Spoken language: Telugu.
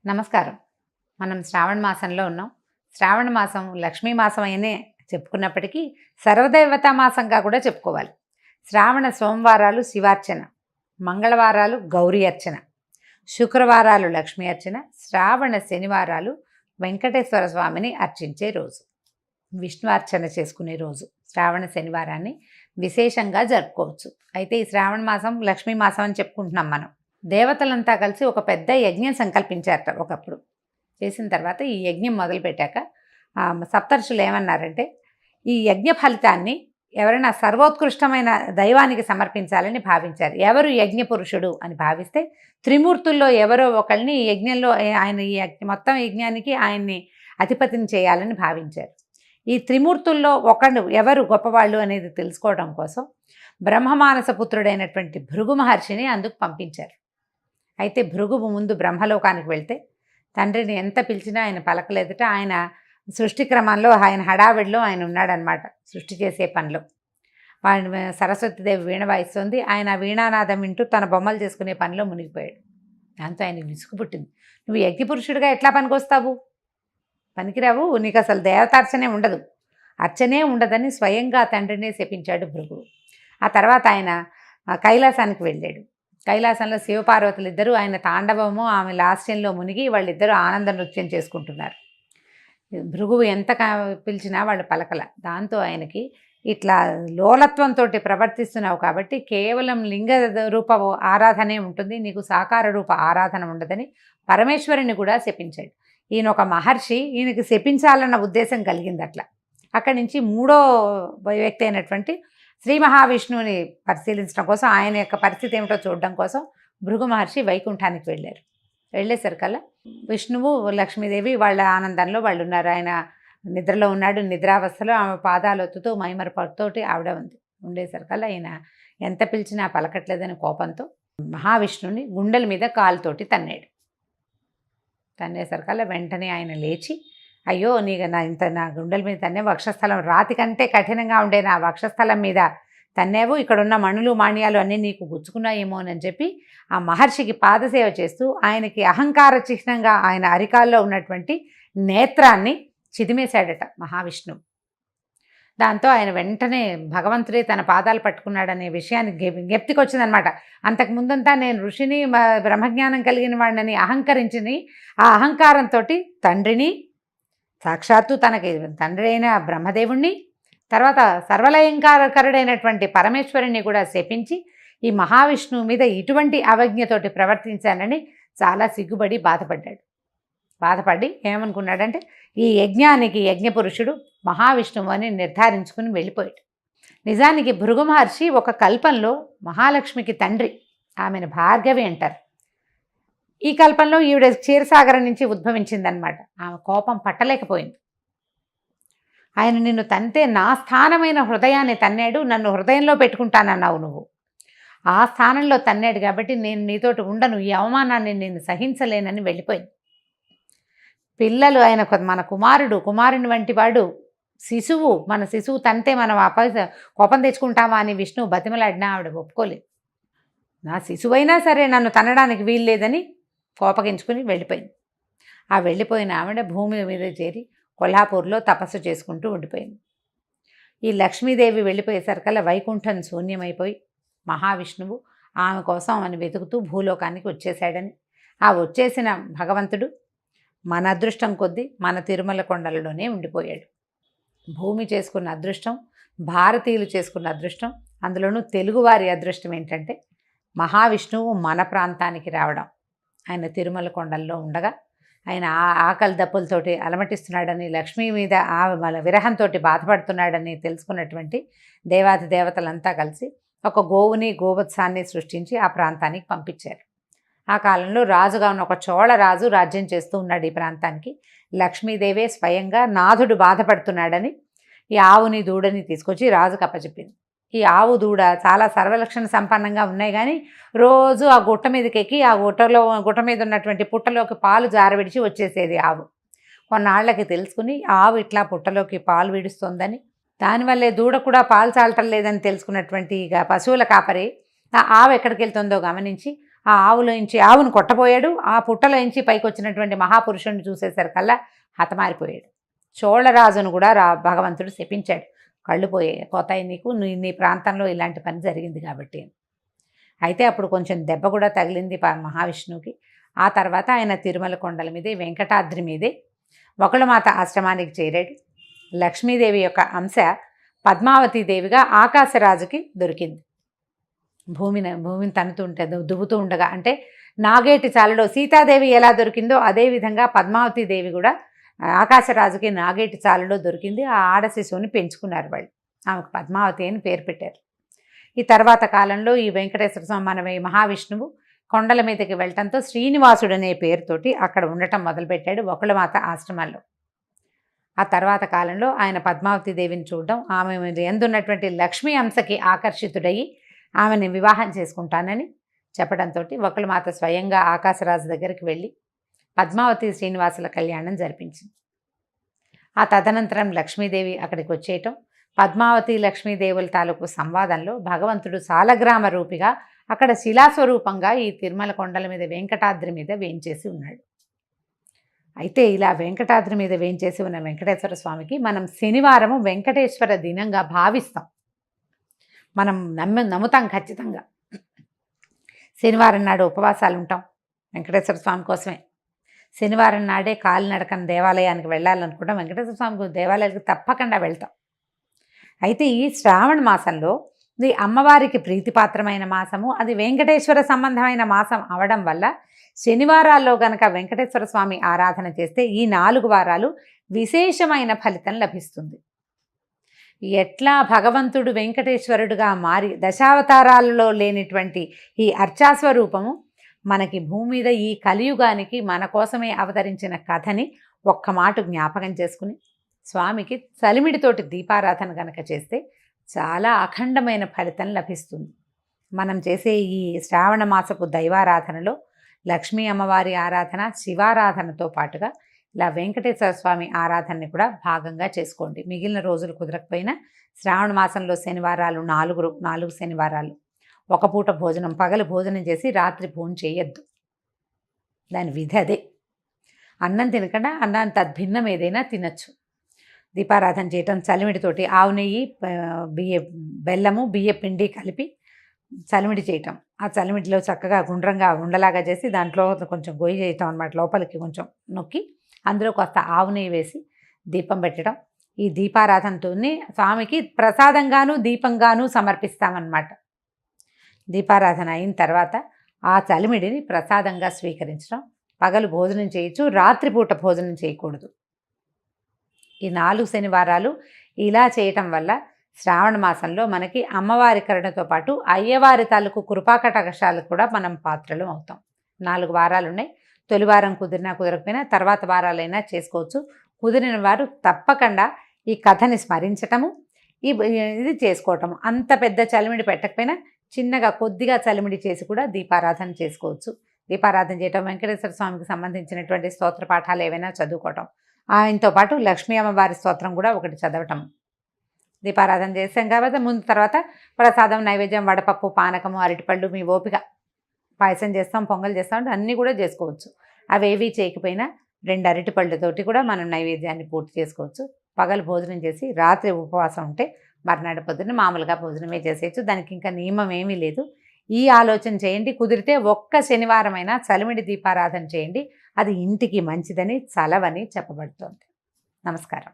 నమస్కారం. మనం శ్రావణ మాసంలో ఉన్నాం. శ్రావణ మాసం లక్ష్మీ మాసం అయినే చెప్పుకున్నప్పటికీ సర్వదేవతా మాసంగా కూడా చెప్పుకోవాలి. శ్రావణ సోమవారాలు శివార్చన, మంగళవారాలు గౌరీ అర్చన, శుక్రవారాలు లక్ష్మీ అర్చన, శ్రావణ శనివారాలు వెంకటేశ్వర స్వామిని అర్చించే రోజు, విష్ణు అర్చన చేసుకునే రోజు. శ్రావణ శనివారాన్ని విశేషంగా జరుపుకోవచ్చు. అయితే ఈ శ్రావణ మాసం లక్ష్మీ మాసం అని చెప్పుకుంటున్నాం మనం. దేవతలంతా కలిసి ఒక పెద్ద యజ్ఞం సంకల్పించారట ఒకప్పుడు. చేసిన తర్వాత ఈ యజ్ఞం మొదలుపెట్టాక సప్తర్షులు ఏమన్నారంటే, ఈ యజ్ఞ ఫలితాన్ని ఎవరైనా సర్వోత్కృష్టమైన దైవానికి సమర్పించాలని భావించారు. ఎవరు యజ్ఞ పురుషుడు అని భావిస్తే త్రిమూర్తుల్లో ఎవరో ఒకళ్ళని ఈ యజ్ఞంలో ఆయన ఈ మొత్తం యజ్ఞానికి ఆయన్ని అధిపతిని చేయాలని భావించారు. ఈ త్రిమూర్తుల్లో ఒకడు ఎవరు గొప్పవాళ్ళు అనేది తెలుసుకోవడం కోసం బ్రహ్మమానస పుత్రుడైనటువంటి భృగు మహర్షిని అందుకు పంపించారు. అయితే భృగువు ముందు బ్రహ్మలోకానికి వెళ్తే తండ్రిని ఎంత పిలిచినా ఆయన పలకలేదట. ఆయన సృష్టి క్రమంలో ఆయన హడావిడిలో ఆయన ఉన్నాడనమాట. సృష్టి చేసే పనిలో ఆయన సరస్వతీదేవి వీణ వాయిస్తుంది. ఆయన వీణానాదం వింటూ తన బొమ్మలు చేసుకునే పనిలో మునిగిపోయాడు. దాంతో ఆయనకు విసుగు పుట్టింది. నువ్వు యజ్ఞపురుషుడిగా ఎట్లా పనికొస్తావు? పనికిరావు, నీకు అసలు దేవతార్చనే ఉండదు, అర్చనే ఉండదని స్వయంగా తండ్రినే శపించాడు భృగువు. ఆ తర్వాత ఆయన కైలాసానికి వెళ్ళాడు. కైలాసంలో శివపార్వతులు ఇద్దరు ఆయన తాండవము ఆమె లాస్యంలో మునిగి వాళ్ళిద్దరూ ఆనంద నృత్యం చేసుకుంటున్నారు. భృగువు ఎంత పిలిచినా వాళ్ళు పలకల. దాంతో ఆయనకి ఇట్లా లోలత్వంతో ప్రవర్తిస్తున్నావు కాబట్టి కేవలం లింగ రూప ఆరాధనే ఉంటుంది, నీకు సాకార రూప ఆరాధన ఉండదని పరమేశ్వరుని కూడా శపించాడు. ఈయన ఒక మహర్షి, ఈయనకి శపించాలన్న ఉద్దేశం కలిగింది. అట్లా అక్కడి నుంచి మూడో వ్యక్తి అయినటువంటి శ్రీ మహావిష్ణువుని పరిశీలించడం కోసం, ఆయన యొక్క పరిస్థితి ఏమిటో చూడడం కోసం భృగు మహర్షి వైకుంఠానికి వెళ్ళారు. వెళ్ళేసరికల్లా విష్ణువు లక్ష్మీదేవి వాళ్ళ ఆనందంలో వాళ్ళు ఉన్నారు. ఆయన నిద్రలో ఉన్నాడు. నిద్రావస్థలో ఆమె పాదాలొత్తుతూ మైమరపడుతోటి ఆవిడ ఉండేసరికల్లా ఆయన ఎంత పిలిచినా పలకట్లేదని కోపంతో మహావిష్ణువుని గుండెల మీద కాలుతోటి తన్నాడు. తన్నేసరికల్లా వెంటనే ఆయన లేచి, అయ్యో నా గుండెల మీద తన్నే, వక్షస్థలం రాతి కంటే కఠినంగా ఉండే నా వక్షస్థలం మీద తన్నేవు, ఇక్కడున్న మణులు మాణ్యాలు అన్నీ నీకు గుచ్చుకున్నాయేమో అని చెప్పి ఆ మహర్షికి పాదసేవ చేస్తూ ఆయనకి అహంకార చిహ్నంగా ఆయన అరికాల్లో ఉన్నటువంటి నేత్రాన్ని చిదిమేశాడట మహావిష్ణువు. దాంతో ఆయన వెంటనే భగవంతుడే తన పాదాలు పట్టుకున్నాడనే విషయాన్ని జ్ఞప్తికి వచ్చిందనమాట. అంతకుముందంతా నేను ఋషిని బ్రహ్మజ్ఞానం కలిగిన వాడిని అహంకరించింది. ఆ అహంకారంతో తండ్రిని, సాక్షాత్తు తనకి తండ్రి అయిన బ్రహ్మదేవుణ్ణి, తర్వాత సర్వలయంకారకుడైనటువంటి పరమేశ్వరుణ్ణి కూడా శపించి ఈ మహావిష్ణువు మీద ఇటువంటి అవజ్ఞతోటి ప్రవర్తించానని చాలా సిగ్గుపడి బాధపడి ఏమనుకున్నాడంటే, ఈ యజ్ఞానికి యజ్ఞపురుషుడు మహావిష్ణువు అని నిర్ధారించుకుని వెళ్ళిపోయాడు. నిజానికి భృగు మహర్షి ఒక కల్పంలో మహాలక్ష్మికి తండ్రి, ఆమెను భార్గవి అంటారు. ఈ కల్పంలో ఈవిడ క్షీరసాగరం నుంచి ఉద్భవించిందనమాట. ఆమె కోపం పట్టలేకపోయింది. ఆయన నిన్ను తంతే నా స్థానమైన హృదయాన్ని తన్నాడు, నన్ను హృదయంలో పెట్టుకుంటానన్నావు నువ్వు, ఆ స్థానంలో తన్నాడు కాబట్టి నేను నీతోటి ఉండను, ఈ అవమానాన్ని నేను సహించలేనని వెళ్ళిపోయింది. పిల్లలు ఆయన మన కుమారుని వంటి వాడు శిశువు, మన శిశువు తంతే మనం కోపం తెచ్చుకుంటామా అని విష్ణువు బతిమలాడినా ఆవిడ ఒప్పుకోలేదు. నా శిశువైనా సరే నన్ను తనడానికి వీలు లేదని కోపగించుకుని వెళ్ళిపోయింది. ఆ వెళ్ళిపోయిన ఆవిడ భూమి మీద చేరి కొల్హాపూర్లో తపస్సు చేసుకుంటూ ఉండిపోయింది. ఈ లక్ష్మీదేవి వెళ్ళిపోయేసరికల్లా వైకుంఠం శూన్యమైపోయి మహావిష్ణువు ఆమె కోసం అని వెతుకుతూ భూలోకానికి వచ్చేసాడని, ఆ వచ్చేసిన భగవంతుడు మన అదృష్టం కొద్దీ మన తిరుమల కొండలలోనే ఉండిపోయాడు. భూమి చేసుకున్న అదృష్టం, భారతీయులు చేసుకున్న అదృష్టం, అందులోనూ తెలుగువారి అదృష్టం ఏంటంటే మహావిష్ణువు మన ప్రాంతానికి రావడం. ఆయన తిరుమల కొండల్లో ఉండగా ఆయన ఆకలి దప్పులతోటి అలమటిస్తున్నాడని, లక్ష్మీ మీద విరహంతో బాధపడుతున్నాడని తెలుసుకున్నటువంటి దేవాది దేవతలంతా కలిసి ఒక గోవుని గోవత్సాన్ని సృష్టించి ఆ ప్రాంతానికి పంపించారు. ఆ కాలంలో రాజుగా ఉన్న ఒక చోళ రాజు రాజ్యం చేస్తూ ఉన్నాడు ఈ ప్రాంతానికి. లక్ష్మీదేవే స్వయంగా నాథుడు బాధపడుతున్నాడని ఈ ఆవుని దూడని తీసుకొచ్చి రాజుకు అప్పచెప్పింది. ఈ ఆవు దూడ చాలా సర్వలక్షణ సంపన్నంగా ఉన్నాయి, కానీ రోజు ఆ గుట్ట మీదకి ఎక్కి ఆ గుట్ట మీద ఉన్నటువంటి పుట్టలోకి పాలు జారవిడిచి వచ్చేసేది ఆవు. కొన్నాళ్లకి తెలుసుకుని ఆవు ఇట్లా పుట్టలోకి పాలు విడుస్తుందని, దానివల్లే దూడ కూడా పాలు చాలటం లేదని తెలుసుకున్నటువంటి ఇక పశువుల కాపరి ఆ ఆవు ఎక్కడికి వెళ్తుందో గమనించి ఆ ఆవును కొట్టబోయాడు. ఆ పుట్టలోంచి పైకి వచ్చినటువంటి మహాపురుషుడిని చూసేసరికల్లా హతమారిపోయాడు. చోళరాజును కూడా భగవంతుడు శపించాడు. కళ్ళు పోతాయి నీకు, నీ ప్రాంతంలో ఇలాంటి పని జరిగింది కాబట్టి. అయితే అప్పుడు కొంచెం దెబ్బ కూడా తగిలింది మహావిష్ణువుకి. ఆ తర్వాత ఆయన తిరుమల కొండల మీదే, వెంకటాద్రి మీదే వకుళమాత ఆశ్రమానికి చేరాడు. లక్ష్మీదేవి యొక్క అంశ పద్మావతీదేవిగా ఆకాశరాజుకి దొరికింది. భూమిని దువ్వుతూ ఉండగా, అంటే నాగేటి చాలలో సీతాదేవి ఎలా దొరికిందో అదేవిధంగా పద్మావతీదేవి కూడా ఆకాశరాజుకి నాగేటి చాలలో దొరికింది. ఆ ఆడ శిశువుని పెంచుకున్నారు వాళ్ళు. ఆమెకు పద్మావతి అని పేరు పెట్టారు. ఈ తర్వాత కాలంలో ఈ వెంకటేశ్వర స్వామి మన మహావిష్ణువు కొండల మీదకి వెళ్ళటంతో శ్రీనివాసుడు అనే పేరుతోటి అక్కడ ఉండటం మొదలుపెట్టాడు వకుళమాత ఆశ్రమాల్లో. ఆ తర్వాత కాలంలో ఆయన పద్మావతీదేవిని చూడడం, ఆమె ఎందున్నటువంటి లక్ష్మీ అంశకి ఆకర్షితుడయ్యి ఆమెని వివాహం చేసుకుంటానని చెప్పడంతో వకుళమాత స్వయంగా ఆకాశరాజు దగ్గరికి వెళ్ళి పద్మావతి శ్రీనివాసుల కళ్యాణం జరిపించింది. ఆ తదనంతరం లక్ష్మీదేవి అక్కడికి వచ్చేయటం, పద్మావతి లక్ష్మీదేవుల తాలూకు సంవాదంలో భగవంతుడు సాలగ్రామ రూపిగా అక్కడ శిలాస్వరూపంగా ఈ తిరుమల కొండల మీద వెంకటాద్రి మీద వేంచేసి ఉన్నాడు. అయితే ఇలా వెంకటాద్రి మీద వేంచేసి ఉన్న వెంకటేశ్వర స్వామికి మనం శనివారము వెంకటేశ్వర దినంగా భావిస్తాం. మనం నమ్ముతాం ఖచ్చితంగా. శనివారం నాడు ఉపవాసాలు ఉంటాం వెంకటేశ్వర స్వామి కోసమే. శనివారం నాడే కాలినడకన దేవాలయానికి వెళ్ళాలనుకుంటాం. వెంకటేశ్వర స్వామి దేవాలయానికి తప్పకుండా వెళ్తాం. అయితే ఈ శ్రావణ మాసంలో ఇది అమ్మవారికి ప్రీతిపాత్రమైన మాసము, అది వెంకటేశ్వర సంబంధమైన మాసం అవడం వల్ల శనివారాల్లో గనక వెంకటేశ్వర స్వామి ఆరాధన చేస్తే ఈ 4 వారాలు విశేషమైన ఫలితం లభిస్తుంది. ఎట్లా భగవంతుడు వెంకటేశ్వరుడుగా మారి దశావతారాలలో లేనిటువంటి ఈ అర్చాస్వరూపము మనకి భూమి మీద ఈ కలియుగానికి మన కోసమే అవతరించిన కథని ఒక్క మాట జ్ఞాపకం చేసుకుని స్వామికి చలిమిడితోటి దీపారాధన గనక చేస్తే చాలా అఖండమైన ఫలితం లభిస్తుంది. మనం చేసే ఈ శ్రావణ మాసపు దైవారాధనలో లక్ష్మీ అమ్మవారి ఆరాధన, శివారాధనతో పాటుగా ఇలా వెంకటేశ్వర స్వామి ఆరాధనని కూడా భాగంగా చేసుకోండి. మిగిలిన రోజులు కుదరకపోయినా శ్రావణ మాసంలో శనివారాలు 4 శనివారాలు ఒక పూట భోజనం, పగలు భోజనం చేసి రాత్రి భోజనం చేయొద్దు. దాని విధి అదే. అన్నం తినకుండా అన్నాన్ని తద్భిన్నం ఏదైనా తినచ్చు. దీపారాధన చేయటం, చలిమిడితోటి ఆవు నెయ్యి, బెల్లము, బియ్య పిండి కలిపి చలిమిడి చేయటం. ఆ చలిమిడిలో చక్కగా గుండ్రంగా ఉండలాగా చేసి దాంట్లో కొంచెం గొయ్యి చేయటం అన్నమాట. లోపలికి కొంచెం నొక్కి అందులో కాస్త ఆవు నెయ్యి వేసి దీపం పెట్టడం. ఈ దీపారాధనతో స్వామికి ప్రసాదంగాను దీపంగాను సమర్పిస్తామన్నమాట. దీపారాధన అయిన తర్వాత ఆ చలిమిడిని ప్రసాదంగా స్వీకరించడం. పగలు భోజనం చేయొచ్చు, రాత్రిపూట భోజనం చేయకూడదు. ఈ 4 శనివారాలు ఇలా చేయటం వల్ల శ్రావణ మాసంలో మనకి అమ్మవారి కరుణతో పాటు అయ్యవారి తాలూకు కృపాకటాక్షాలకు కూడా మనం పాత్రలు అవుతాం. 4 వారాలు ఉన్నాయి. తొలి వారం కుదిరినా కుదరకపోయినా తర్వాత వారాలైనా చేసుకోవచ్చు. కుదిరిన వారు తప్పకుండా ఈ కథని స్మరించటము, ఇది చేసుకోవటము. అంత పెద్ద చలిమిడి పెట్టకపోయినా చిన్నగా కొద్దిగా చలిమిడి చేసి కూడా దీపారాధన చేసుకోవచ్చు. దీపారాధన చేయటం, వెంకటేశ్వర స్వామికి సంబంధించినటువంటి స్తోత్ర పాఠాలు ఏవైనా చదువుకోవటం, ఆయనతో పాటు లక్ష్మీ అమ్మవారి స్తోత్రం కూడా ఒకటి చదవటం. దీపారాధన చేసాం కాబట్టి తర్వాత ప్రసాదం, నైవేద్యం, వడపప్పు, పానకము, అరటిపళ్ళు, మీ ఓపిక. పాయసం చేస్తాం, పొంగల్ చేస్తాం అంటే అన్నీ కూడా చేసుకోవచ్చు. అవేవి చేయకపోయినా 2 అరటిపళ్ళతోటి కూడా మనం నైవేద్యాన్ని పూర్తి చేసుకోవచ్చు. పగలు భోజనం చేసి రాత్రి ఉపవాసం ఉంటే మర్నాడు పొద్దున్న మామూలుగా భోజనమే చేసేయచ్చు. దానికి ఇంకా నియమం ఏమీ లేదు. ఈ ఆలోచన చేయండి. కుదిరితే ఒక్క శనివారమైనా చలిమిడి దీపారాధన చేయండి. అది ఇంటికి మంచిదని, చలవని చెప్పబడుతోంది. నమస్కారం.